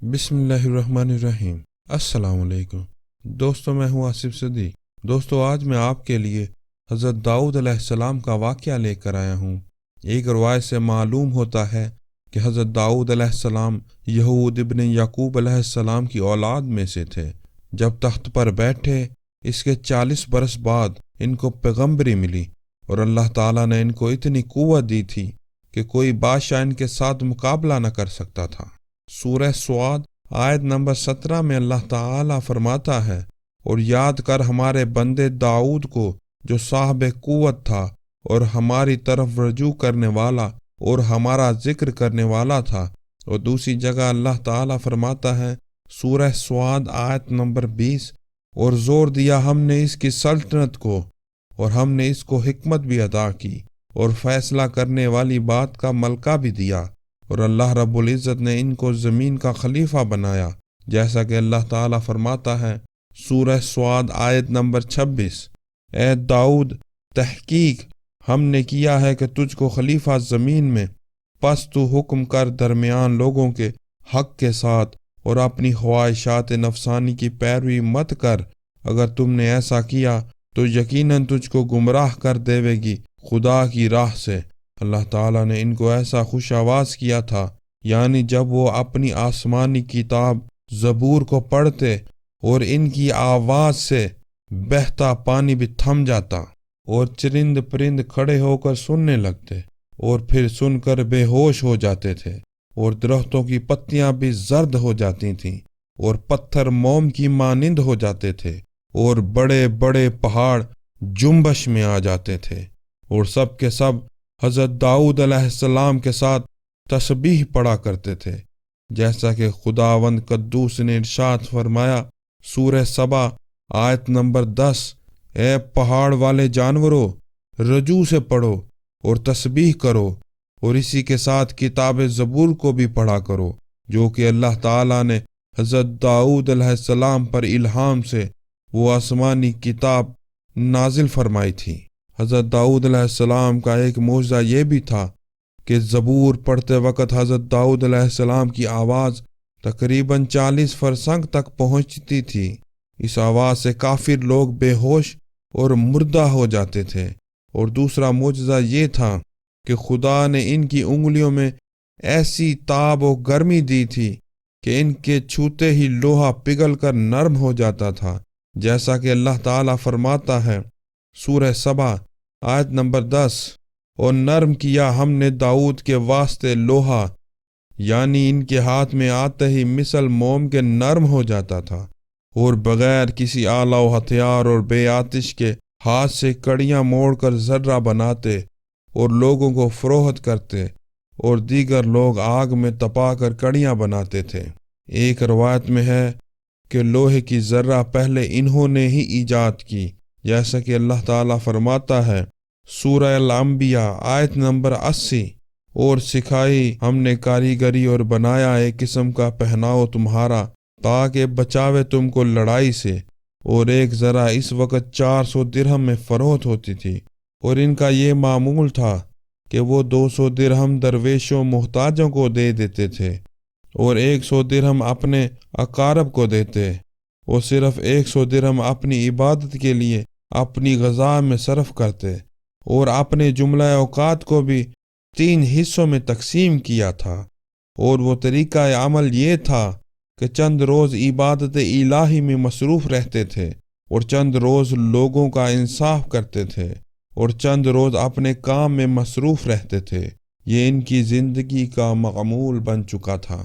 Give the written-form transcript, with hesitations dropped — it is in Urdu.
بسم اللہ الرحمن الرحیم۔ السلام علیکم دوستو، میں ہوں آصف صدیق۔ دوستو، آج میں آپ کے لیے حضرت داؤد علیہ السلام کا واقعہ لے کر آیا ہوں۔ ایک روایت سے معلوم ہوتا ہے کہ حضرت داؤد علیہ السلام یہود ابن یعقوب علیہ السلام کی اولاد میں سے تھے۔ جب تخت پر بیٹھے اس کے 40 برس بعد ان کو پیغمبری ملی، اور اللہ تعالیٰ نے ان کو اتنی قوت دی تھی کہ کوئی بادشاہ ان کے ساتھ مقابلہ نہ کر سکتا تھا۔ سورہ سعد آیت نمبر 17 میں اللہ تعالیٰ فرماتا ہے، اور یاد کر ہمارے بندے داؤد کو جو صاحب قوت تھا اور ہماری طرف رجوع کرنے والا اور ہمارا ذکر کرنے والا تھا۔ اور دوسری جگہ اللہ تعالیٰ فرماتا ہے سورہ سعد آیت نمبر 20، اور زور دیا ہم نے اس کی سلطنت کو، اور ہم نے اس کو حکمت بھی عطا کی اور فیصلہ کرنے والی بات کا ملکہ بھی دیا، اور اللہ رب العزت نے ان کو زمین کا خلیفہ بنایا، جیسا کہ اللہ تعالیٰ فرماتا ہے سورہ سعد آیت نمبر 26، اے داؤد، تحقیق ہم نے کیا ہے کہ تجھ کو خلیفہ زمین میں، پس تو حکم کر درمیان لوگوں کے حق کے ساتھ، اور اپنی خواہشات نفسانی کی پیروی مت کر۔ اگر تم نے ایسا کیا تو یقیناً تجھ کو گمراہ کر دیوے گی خدا کی راہ سے۔ اللہ تعالیٰ نے ان کو ایسا خوش آواز کیا تھا، یعنی جب وہ اپنی آسمانی کتاب زبور کو پڑھتے اور ان کی آواز سے بہتا پانی بھی تھم جاتا، اور چرند پرند کھڑے ہو کر سننے لگتے، اور پھر سن کر بے ہوش ہو جاتے تھے، اور درختوں کی پتیاں بھی زرد ہو جاتی تھیں، اور پتھر موم کی مانند ہو جاتے تھے، اور بڑے بڑے پہاڑ جنبش میں آ جاتے تھے، اور سب کے سب حضرت داؤد علیہ السلام کے ساتھ تسبیح پڑھا کرتے تھے، جیسا کہ خداوند قدوس نے ارشاد فرمایا سورہ سبا آیت نمبر 10، اے پہاڑ والے جانوروں، رجوع سے پڑھو اور تسبیح کرو، اور اسی کے ساتھ کتاب زبور کو بھی پڑھا کرو، جو کہ اللہ تعالیٰ نے حضرت داؤد علیہ السلام پر الہام سے وہ آسمانی کتاب نازل فرمائی تھی۔ حضرت داؤد علیہ السلام کا ایک معجزہ یہ بھی تھا کہ زبور پڑھتے وقت حضرت داؤد علیہ السلام کی آواز تقریباً 40 فرسنگ تک پہنچتی تھی۔ اس آواز سے کافر لوگ بے ہوش اور مردہ ہو جاتے تھے۔ اور دوسرا معجزہ یہ تھا کہ خدا نے ان کی انگلیوں میں ایسی تاب و گرمی دی تھی کہ ان کے چھوتے ہی لوہا پگھل کر نرم ہو جاتا تھا، جیسا کہ اللہ تعالیٰ فرماتا ہے سورہ سبا آیت نمبر 10، اور نرم کیا ہم نے داؤد کے واسطے لوہا، یعنی ان کے ہاتھ میں آتے ہی مثل موم کے نرم ہو جاتا تھا، اور بغیر کسی آلہ و ہتھیار اور بے آتش کے ہاتھ سے کڑیاں موڑ کر ذرہ بناتے اور لوگوں کو فروخت کرتے، اور دیگر لوگ آگ میں تپا کر کڑیاں بناتے تھے۔ ایک روایت میں ہے کہ لوہے کی ذرہ پہلے انہوں نے ہی ایجاد کی، جیسا کہ اللہ تعالیٰ فرماتا ہے سورہ الانبیاء آیت نمبر 80، اور سکھائی ہم نے کاریگری اور بنایا ایک قسم کا پہناؤ تمہارا، تاکہ بچاوے تم کو لڑائی سے۔ اور ایک ذرہ اس وقت 400 درہم میں فروخت ہوتی تھی، اور ان کا یہ معمول تھا کہ وہ 200 درہم درویشوں محتاجوں کو دے دیتے تھے، اور 100 درہم اپنے اقارب کو دیتے، اور صرف 100 درہم اپنی عبادت کے لیے اپنی غذا میں صرف کرتے، اور اپنے جملہ اوقات کو بھی 3 حصوں میں تقسیم کیا تھا۔ اور وہ طریقہ عمل یہ تھا کہ چند روز عبادت الہی میں مصروف رہتے تھے، اور چند روز لوگوں کا انصاف کرتے تھے، اور چند روز اپنے کام میں مصروف رہتے تھے۔ یہ ان کی زندگی کا معمول بن چکا تھا۔